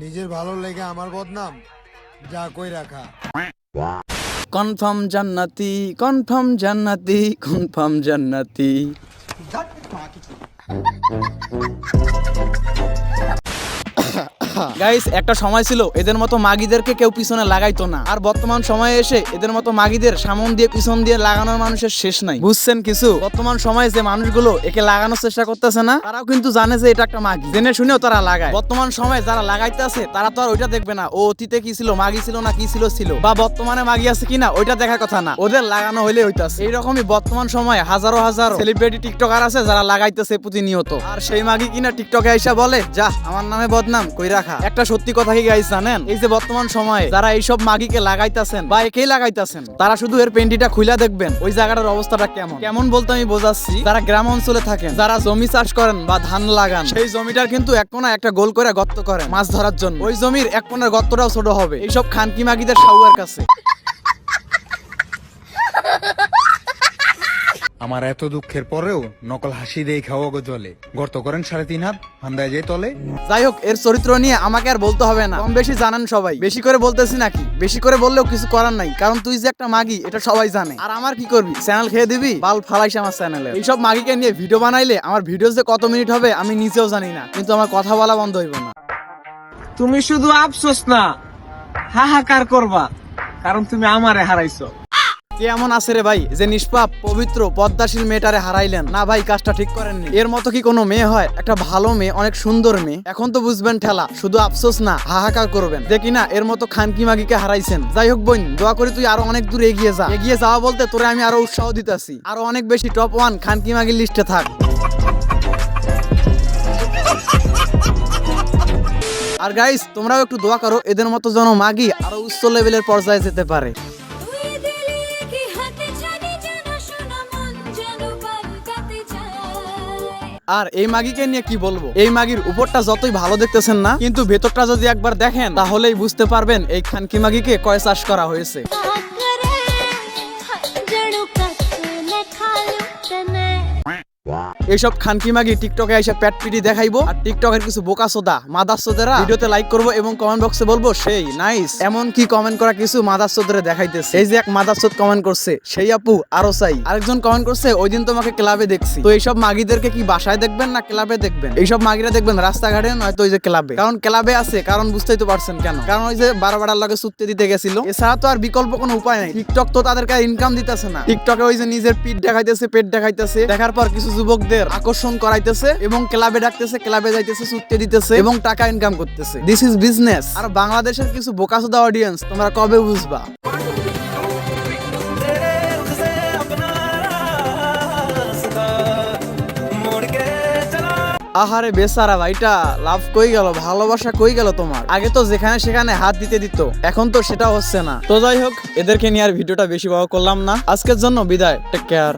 নিজের ভালো লেগে আমার বদনাম যা কই রাখা। কনফার্ম জান্নাতি, কনফার্ম জান্নাতি, কনফার্ম জান্নাতি। গাইস, একটা সময় ছিল এদের মতো মাগিদেরকে কেউ পিছনে লাগাইতো না, আর বর্তমান সময়ে এসে এদের মতো মাগিদের সামন দিয়ে পিছন দিয়ে লাগানোর মানুষের শেষ নাই। বুঝছেন কিছু? বর্তমান সময়ে যে মানুষগুলো একে লাগানোর চেষ্টা করতেছে না, তারাও কিন্তু জানে যে এটা একটা মাগি, জেনে শুনেও তারা লাগায়। বর্তমান সময়ে যারা লাগাইতে আছে তারা তো আর ওইটা দেখবে না ও অতীতে কি ছিল, মাগি ছিল না কি ছিল ছিল, বা বর্তমানে মাগি আছে কিনা ওইটা দেখার কথা না, ওদের লাগানো হইলে হইতাছে। এইরকমই বর্তমান সময়ে হাজারো হাজারো সেলিব্রিটি টিকটকার আছে যারা লাগাইতেছে প্রতিনিয়ত, আর সেই মাগি কিনা টিকটকে আইসা বলে যা আমার নামে বদনাম কই রাখা। একটা সত্যি কথা কি গাইস জানেন, এই যে বর্তমান সময়ে যারা এইসব মাগিকে লাগাইতাছেন বা একেই লাগাইতাছেন, তারা শুধু এর পেন্ডিটা খুইলা দেখবেন ওই জায়গাটার অবস্থাটা কেমন। কেমন বলতে আমি বোঝাচ্ছি, যারা গ্রাম অঞ্চলে থাকেন, যারা জমি চাষ করেন বা ধান লাগান, সেই জমিটার কিন্তু এক কোণায় একটা গোল করে গর্ত করেন মাছ ধরার জন্য। ওই জমির এক কোণার গর্তটাও ছোট হবে এইসব খানকি মাগিদের সাউয়ের কাছে। আমার এত দুঃখের পরেও নকল হাসি দিয়ে খাওয়া গো জলে গর্ত করেন 3.5 হাত হান্দায় যায় তলে। যাই হোক, এর চরিত্র নিয়ে আমাকে আর বলতে হবে না, কম বেশি জানেন সবাই। বেশি করে বলতেছি নাকি? বেশি করে বললেও কিছু করার নাই, কারণ তুই যে একটা মাগি এটা সবাই জানে। আর আমার কি করবি, চ্যানেল খেয়ে দিবি, বাল ফালাইস আমার চ্যানেলে। এইসব মাগিকে নিয়ে ভিডিও বানাইলে আমার ভিডিও যে কত মিনিট হবে আমি নিজেও জানি না, কিন্তু আমার কথা বলা বন্ধ হইব না। তুমি শুধু আফসোস না হাহাকার করবা, কারণ তুমি আমারে হারাইছো। কে এমন আছে রে ভাই যে নিষ্পাপ পবিত্র পদ্মাশীল মেয়েটারে হারাইলেন না? ভাই, কাজটা ঠিক করেননি। এর মতো কি কোনো মেয়ে হয়? একটা ভালো মেয়ে, অনেক সুন্দর মেয়ে। এখন তো বুঝবেন ঠেলা, শুধু আফসোস না হাহাকার করবেন দেখি না এর মতো খানকি মাগিকে হারাইছেন। যাই হোক বোন, দোয়া করি তুই আরো অনেক দূর এগিয়ে যা। এগিয়ে যাওয়া বলতে তোরে আমি আরো উৎসাহ দিতেছি, আরো অনেক বেশি টপ 1 খানকি মাগির লিস্টে থাক। আর গাইস, তোমরাও একটু দোয়া করো এদের মতো যেন মাগি আরো উচ্চ লেভেলের পর্যায়ে যেতে পারে। আর এই মাগিকে নিয়ে কি বলবো, এই মাগির উপরটা যতই ভালো দেখতেছেন না, কিন্তু ভেতরটা যদি একবার দেখেন তাহলেই বুঝতে পারবেন এই খানকি মাগিকে কয় চাষ করা হয়েছে। এইসব খানকি মাগি টিকটকে এসে পেট পিটি দেখাইবো, আর টিকটকের কিছু বোকাচোদা মাদারচোদেরা ভিডিওতে লাইক করবো এবং কমেন্ট বক্সে বলবো সেই নাইস। এমন কি কমেন্ট করা কিছু মাদারচোদরে দেখাইতেছে। এই যে এক মাদারচোদ কমেন্ট করছে সেই আপু আরো চাই। আরেকজন কমেন্ট করছে ওই দিন তোমাকে ক্লাবে দেখছি। তো এইসব মাগিদেরকে কি বাসায় দেখবেন না ক্লাবে দেখবেন? এইসব মাগিরা দেখবেন রাস্তাঘাটে নয়তো ওই যে ক্লাবে। কারণ ক্লাবে আছে, কারণ বুঝতেই তো পারছেন কেন, কারণ ওই যে বারবার লগে চুক্তি দিতে গেছিল। এছাড়া তো আর বিকল্প কোনো উপায় নাই। টিকটক তো তাদেরকে ইনকাম দিতেছে না। টিকটকে ওই যে নিজের পিঠ দেখাইতেছে, পেট দেখাইতেছে, দেখার পর কিছু যুবকদের আকর্ষণ করাইতেছে এবং ক্লাবে ডাকতেছে, ক্লাবে যাইতেছে, চুক্তি দিতেছে এবং টাকা ইনকাম করতেছে। This is business. আর বাংলাদেশের কিছু বোকাচোদা অডিয়েন্স তোমরা কবে বুঝবা? আহারে বেচারা ভাইটা, লাভ কই গেল, ভালোবাসা কই গেল তোমার? আগে তো যেখানে সেখানে হাত দিতে দিত, এখন তো সেটা হচ্ছে না। তো যাই হোক, এদেরকে নিয়ে আর ভিডিওটা বেশি বড় করলাম না। আজকের জন্য বিদায়, টেক কেয়ার।